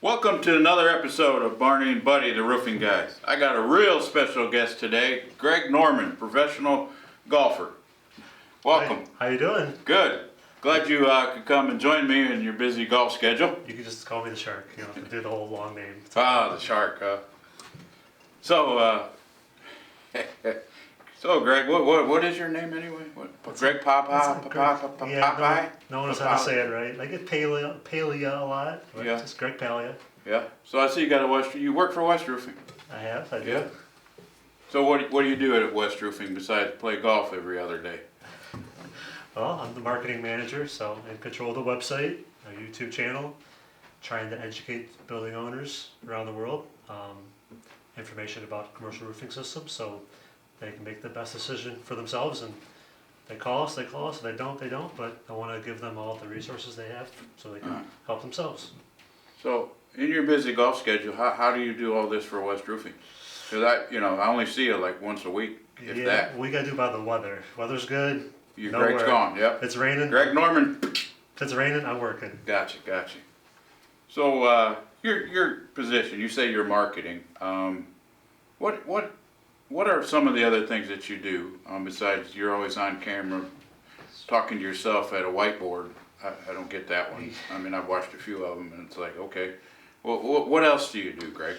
Welcome to another episode of Barney and Buddy, the roofing guys. I got a real special guest today, Greg Norman, professional golfer. Welcome. Hi. How you doing? Good. Glad you could come and join me in your busy golf schedule. You can just call me the Shark. You don't have to do the whole long name. The Shark. So Greg, what is your name anyway? Greg Popeye? Yeah, no one knows how to say it right. I get Palya a lot. Yeah. Just Greg Palya. Yeah. So I see you got you work for West Roofing. I do. Yeah. So what do you do at West Roofing besides play golf every other day? Well, I'm the marketing manager, so I'm in control of the website, our YouTube channel, trying to educate building owners around the world, information about commercial roofing systems, so they can make the best decision for themselves. And they call us. If they don't, they don't. But I want to give them all the resources they have so they can help themselves. So in your busy golf schedule, how do you do all this for West Roofing? Because I only see you like once a week, if that. We got to do by the weather. Weather's good. Greg's gone, yep. It's raining. Greg Norman. If it's raining, I'm working. Gotcha. So your position, you say you're marketing. What are some of the other things that you do besides you're always on camera talking to yourself at a whiteboard? I don't get that one. I mean, I've watched a few of them and it's like, okay. Well, what else do you do, Greg?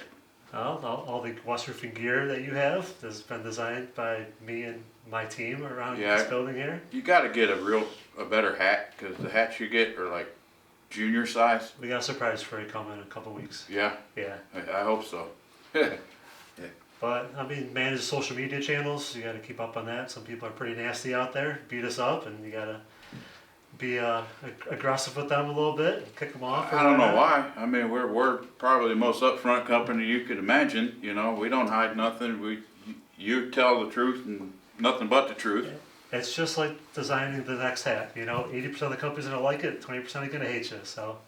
All the West Roofing gear that you have has been designed by me and my team around this building here. You got to get a better hat, because the hats you get are like junior size. We got a surprise for you coming in a couple weeks. Yeah? Yeah. I hope so. But, manage social media channels. You got to keep up on that. Some people are pretty nasty out there, beat us up, and you got to be aggressive with them a little bit, and kick them off. I don't know why. I mean, we're probably the most upfront company you could imagine. You know, we don't hide nothing. You tell the truth and nothing but the truth. It's just like designing the next hat. 80% of the companies are going to like it, 20% are going to hate you. So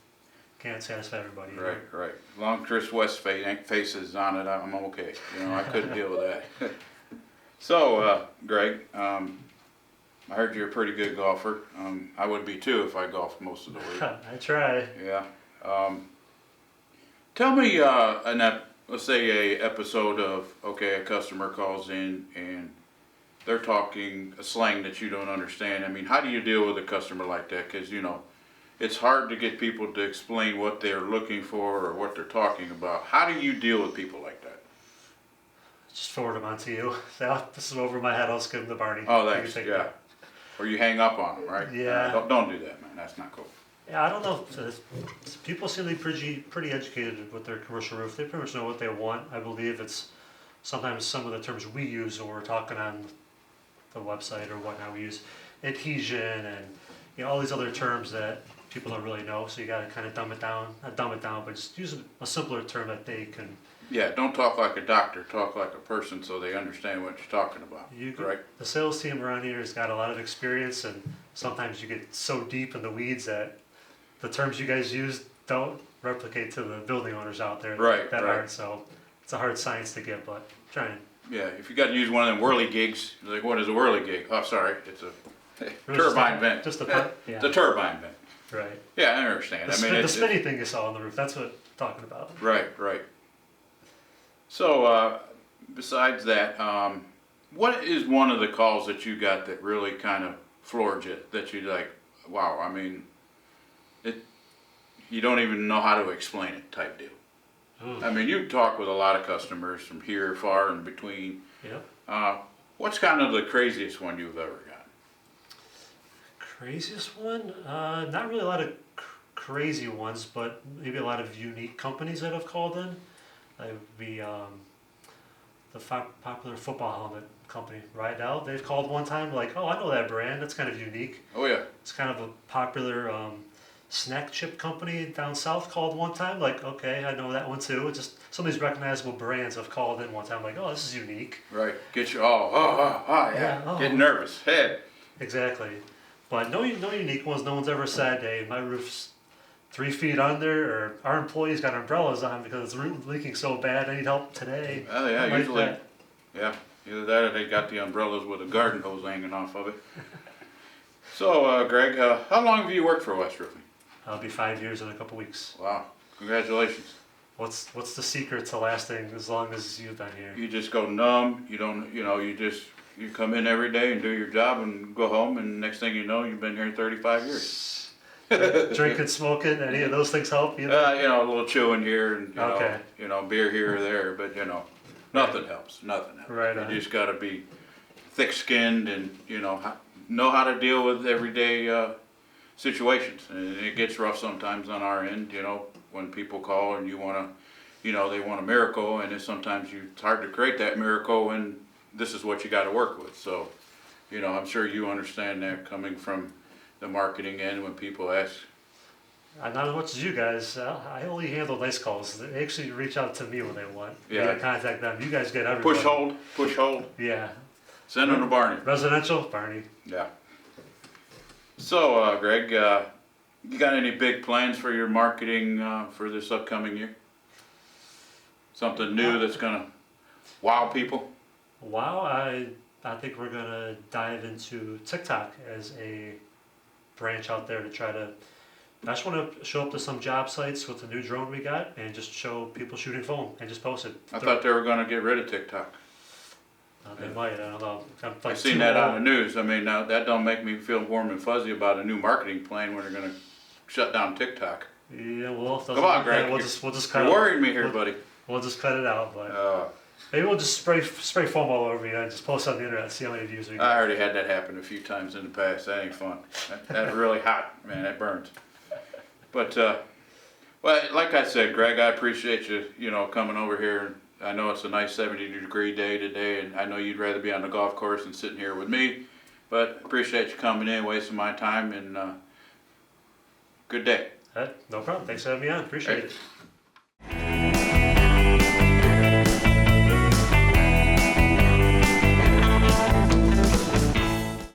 can't satisfy everybody. Right. Long Chris West faces on it, I'm okay. I couldn't deal with that. So, Greg, I heard you're a pretty good golfer. I would be too if I golfed most of the week. I try. Yeah. Tell me, let's say a episode of, a customer calls in and they're talking a slang that you don't understand. I mean, how do you deal with a customer like that? Because, it's hard to get people to explain what they're looking for or what they're talking about. How do you deal with people like that? Just forward them on to you. This is over my head. I'll just give them to Barney. Oh, thanks. Yeah. Or you hang up on them, right? Yeah. Don't do that, man. That's not cool. Yeah, I don't know. People seem to be pretty educated with their commercial roof. They pretty much know what they want. I believe it's sometimes some of the terms we use when we're talking on the website or whatnot. We use adhesion and all these other terms that people don't really know. So you got to kind of dumb it down. Not dumb it down, but just use a simpler term that they can. Yeah, don't talk like a doctor. Talk like a person so they understand what you're talking about. Right? The sales team around here has got a lot of experience, and sometimes you get so deep in the weeds that the terms you guys use don't replicate to the building owners out there that aren't. So it's a hard science to get, but trying. Yeah, if you got to use one of them whirly gigs, like what is a whirly gig? Oh, sorry, it's a turbine vent. It's a turbine vent. Right. Yeah, I understand. The spinny thing you saw on the roof, that's what I'm talking about. Right. So, besides that, what is one of the calls that you got that really kind of floored you, that you like, wow, I mean, you don't even know how to explain it type deal? I mean, you talk with a lot of customers from here, far, and between. Yep. What's kind of the craziest one you've ever got? Craziest one? Not really a lot of crazy ones, but maybe a lot of unique companies that have called in. That would be the popular football helmet company, Rydell. They've called one time like, oh, I know that brand. That's kind of unique. Oh, yeah. It's kind of a popular snack chip company down south called one time. Like, okay, I know that one too. It's just some of these recognizable brands have called in one time. Like, oh, this is unique. Right. Get you yeah. Getting nervous. Head. Exactly. But no unique ones. No one's ever said, hey, my roof's 3 feet under, or our employees got umbrellas on because it's leaking so bad. I need help today. Oh, yeah, usually. Either that or they got the umbrellas with a garden hose hanging off of it. So, Greg, how long have you worked for West Roofing? I'll be 5 years in a couple weeks. Wow, congratulations. What's the secret to lasting as long as you've been here? You just go numb, you don't, you come in every day and do your job and go home, and next thing you know, you've been here 35 years. Drinking, smoking, any of those things help you? A little chewing here and, Okay. Beer here or there, but, nothing helps, nothing helps. Right on. You just gotta be thick-skinned and, know how to deal with everyday, situations. And it gets rough sometimes on our end, when people call and you wanna, they want a miracle, and sometimes it's hard to create that miracle when this is what you gotta work with. So, I'm sure you understand that coming from the marketing end when people ask. Not as much as you guys. I only handle nice calls. They actually reach out to me when they want. Yeah. I contact them. You guys get everybody. Push hold. Yeah. Send them to Barney. Residential, Barney. Yeah. So, Greg, you got any big plans for your marketing for this upcoming year? Something new that's gonna wow people? Wow, I think we're gonna dive into TikTok as a branch out there to try to. I just want to show up to some job sites with the new drone we got and just show people shooting foam and just post it. I thought they were gonna get rid of TikTok. They might. I don't know. I've seen that on the news. I mean, now that don't make me feel warm and fuzzy about a new marketing plan when they're gonna shut down TikTok. Yeah, well, Come on, Greg. We'll just cut. You're worrying me here, buddy. We'll just cut it out, but maybe we'll just spray foam all over you and just post it on the internet and see how many views we get. I already had that happen a few times in the past. That ain't fun. That's really hot, man. That burns. But well, like I said, Greg, I appreciate you, coming over here. I know it's a nice 70-degree day today, and I know you'd rather be on the golf course than sitting here with me. But appreciate you coming in, wasting my time, and good day. No problem. Thanks for having me on. Appreciate it.